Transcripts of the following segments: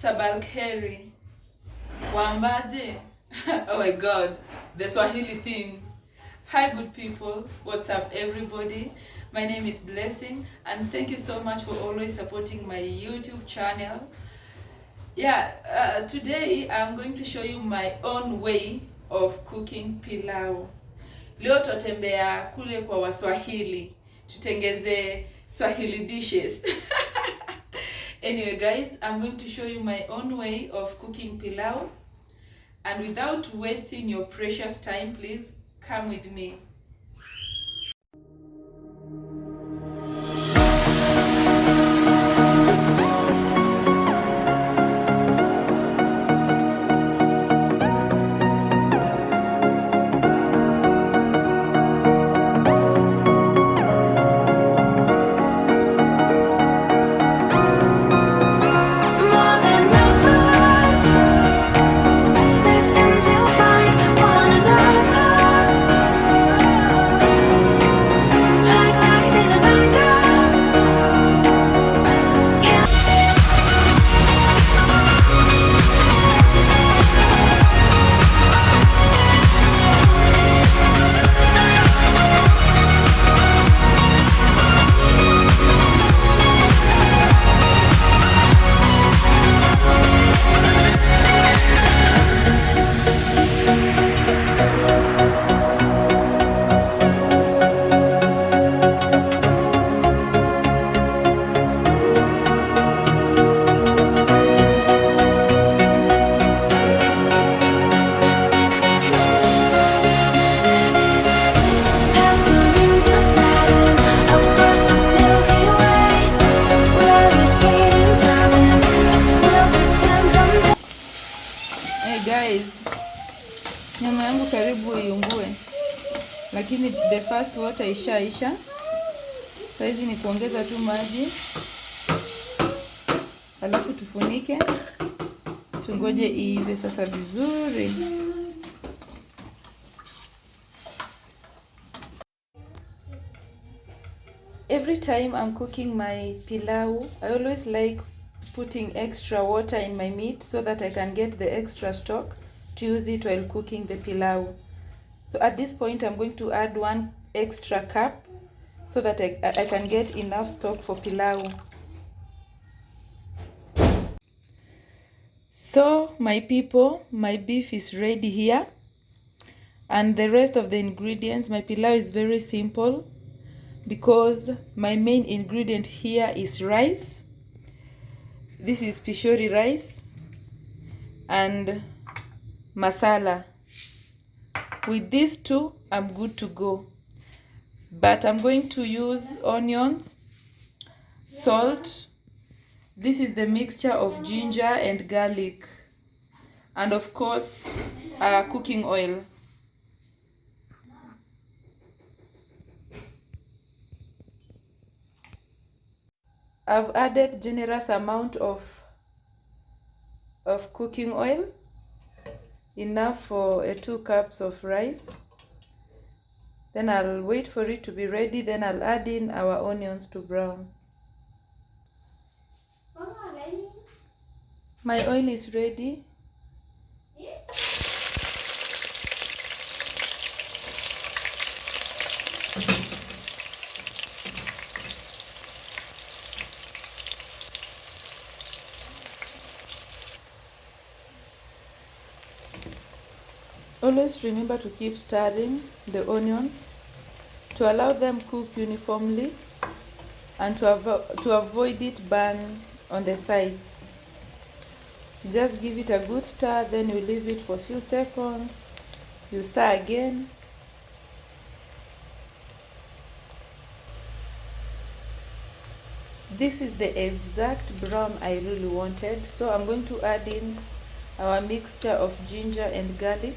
Sabalkheri. Wambaje. Oh my god, the Swahili thing. Hi good people, what's up everybody? My name is Blessing and thank you so much for always supporting my YouTube channel. Today I'm going to show you my own way of cooking pilau. Leo tutembea kule kwa Waswahili, tutengeze Swahili dishes. Anyway guys, I'm going to show you my own way of cooking pilau. And without wasting your precious time, please come with me. Guys, nyama yangu karibu iungue, lakini the first water ishaisha. Saizi ni kuongeza tu maji, alafu tufunike, tungoje iive sasa vizuri. Every time I'm cooking my pilau, I always like putting extra water in my meat so that I can get the extra stock to use it while cooking the pilau. So at this point I'm going to add 1 extra cup so that I can get enough stock for pilau. So my people, my beef is ready here, and the rest of the ingredients, my pilau is very simple because my main ingredient here is rice. This is pishori rice and masala. With these two, I'm good to go. But I'm going to use onions, salt. This is the mixture of ginger and garlic. And of course, cooking oil. I've added generous amount of cooking oil, enough for 2 cups of rice. Then I'll wait for it to be ready, then I'll add in our onions to brown. My oil is ready. Always remember to keep stirring the onions to allow them cook uniformly and to avoid it burn on the sides. Just give it a good stir, then you leave it for a few seconds. You stir again. This is the exact brown I really wanted, so I'm going to add in our mixture of ginger and garlic,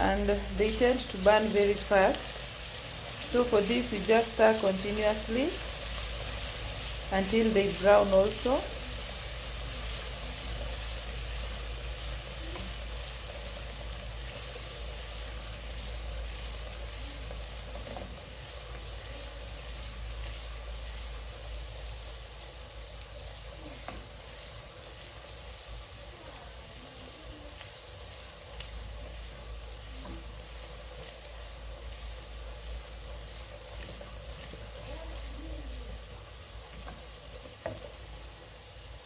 and they tend to burn very fast, so for this you just stir continuously until they brown also.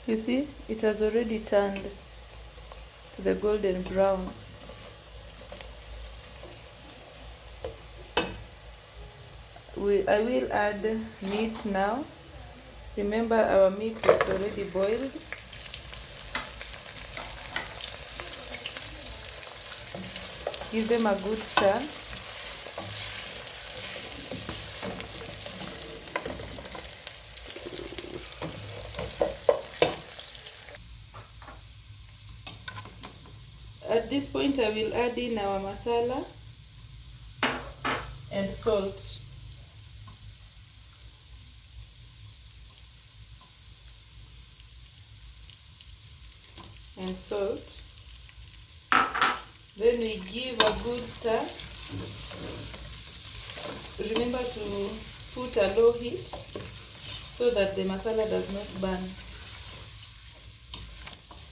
You see, it has already turned to the golden brown. I will add meat now. Remember, our meat was already boiled. Give them a good stir. At this point, I will add in our masala and salt. Then we give a good stir. Remember to put a low heat so that the masala does not burn.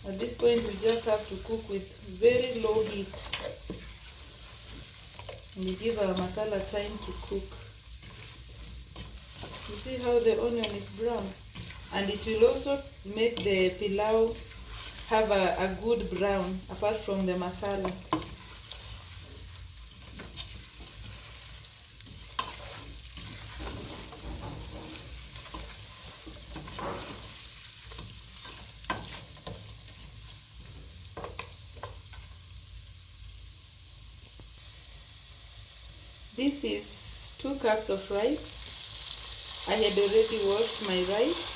At this point, we just have to cook with very low heat. And we give our masala time to cook. You see how the onion is brown? And it will also make the pilau have a good brown apart from the masala. This is 2 cups of rice. I had already washed my rice.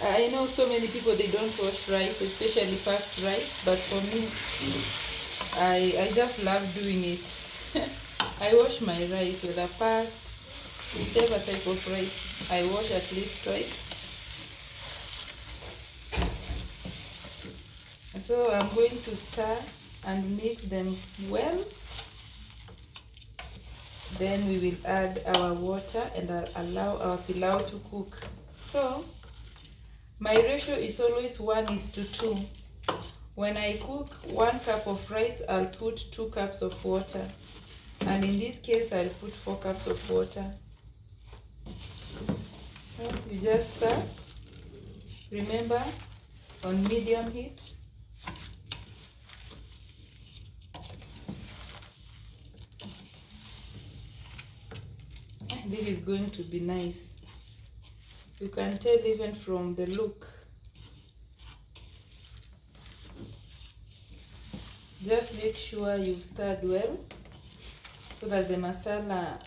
I know so many people, they don't wash rice, especially puffed rice, but for me, I just love doing it. I wash my rice, whether puffed, whichever type of rice, I wash at least twice. So I'm going to stir and mix them well. Then we will add our water and allow our pilau to cook. So my ratio is always 1:2. When I cook 1 cup of rice, I'll put 2 cups of water. And in this case, I'll put 4 cups of water. You just stir. Remember, on medium heat. This is going to be nice. You can tell even from the look. Just make sure you've stirred well so that the masala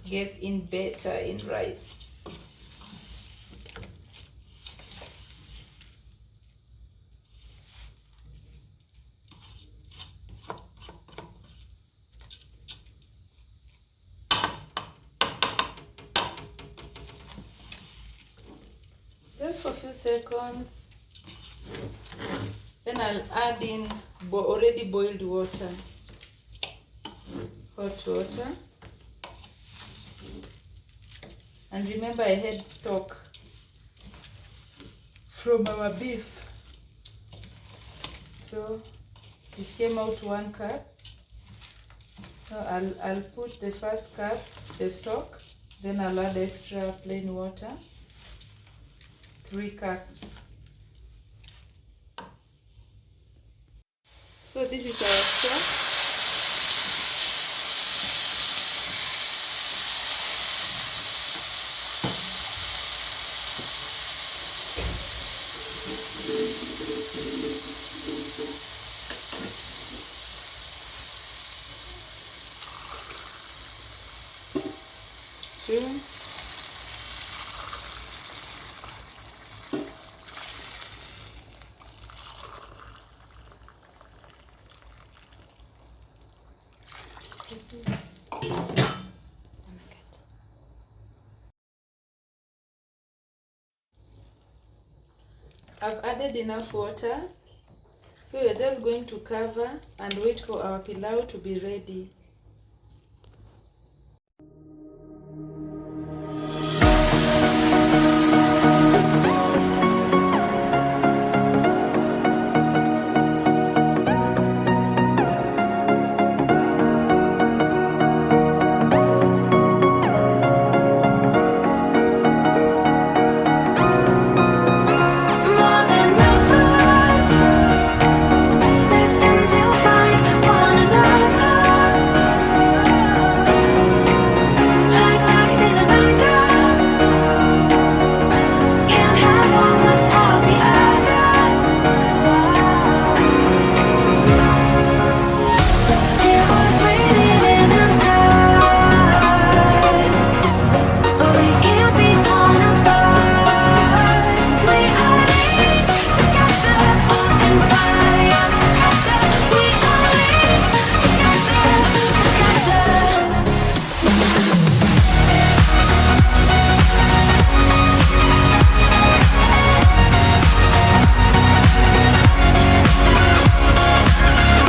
gets in better in rice. Just for a few seconds. Then I'll add in already boiled water, hot water. And remember, I had stock from our beef. So it came out 1 cup. So I'll put the first cup, the stock, then I'll add extra plain water, 3 cups. So this is our stock. So I've added enough water, so we're just going to cover and wait for our pilau to be ready.